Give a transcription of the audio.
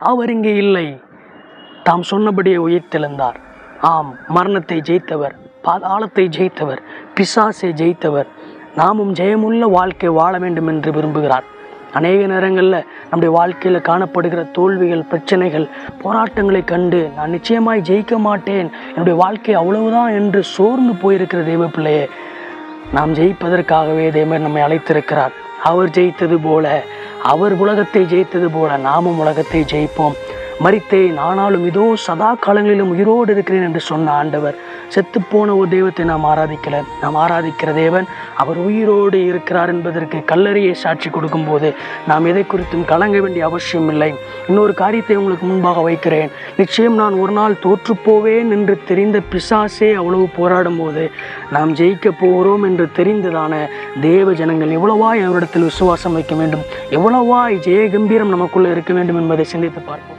அவர் இங்கே இல்லை. தாம் சொன்னபடியே உயிர்த்தெழுந்தார். ஆம், மரணத்தை ஜெயித்தவர், பாதாளத்தை ஜெயித்தவர், பிசாசை ஜெயித்தவர். நாமும் ஜெயமுள்ள வாழ்க்கை வாழ வேண்டும் என்று விரும்புகிறார். அநேக நேரங்களில் நம்முடைய வாழ்க்கையில் காணப்படுகிற தோல்விகள், பிரச்சனைகள், போராட்டங்களை கண்டு நான் நிச்சயமாய் ஜெயிக்க மாட்டேன், என்னுடைய வாழ்க்கை அவ்வளவுதான் என்று சோர்ந்து போயிருக்கிற தெய்வ பிள்ளையே, நாம் ஜெயிப்பதற்காகவே தேவன் நம்மை அழைத்திருக்கிறார். அவர் ஜெயித்தது போல, அவர் உலகத்தை ஜெயித்தது போல நாமும் உலகத்தை ஜெயிப்போம். மரித்தேன், ஆனாலும் இதோ சதா காலங்களிலும் உயிரோடு இருக்கிறேன் என்று சொன்ன ஆண்டவர், செத்துப்போன ஒரு தெய்வத்தை நாம் ஆராதிக்கல. நாம் ஆராதிக்கிற தேவன் அவர் உயிரோடு இருக்கிறார் என்பதற்கு கல்லறையை சாட்சி கொடுக்கும்போது நாம் எதை குறித்தும் கலங்க வேண்டிய அவசியம் இல்லை. இன்னொரு காரியத்தை உங்களுக்கு முன்பாக வைக்கிறேன். நிச்சயம் நான் ஒரு நாள் தோற்றுப்போவேன் என்று தெரிந்த பிசாசே அவ்வளவு போராடும் போது நாம் ஜெயிக்க போகிறோம் என்று தெரிந்ததான தேவ ஜனங்கள் எவ்வளவாய் அவரிடத்தில் விசுவாசம் வைக்க வேண்டும், எவ்வளவாய் ஜெய கம்பீரம் நமக்குள்ளே இருக்க வேண்டும் என்பதை சிந்தித்து பார்ப்போம்.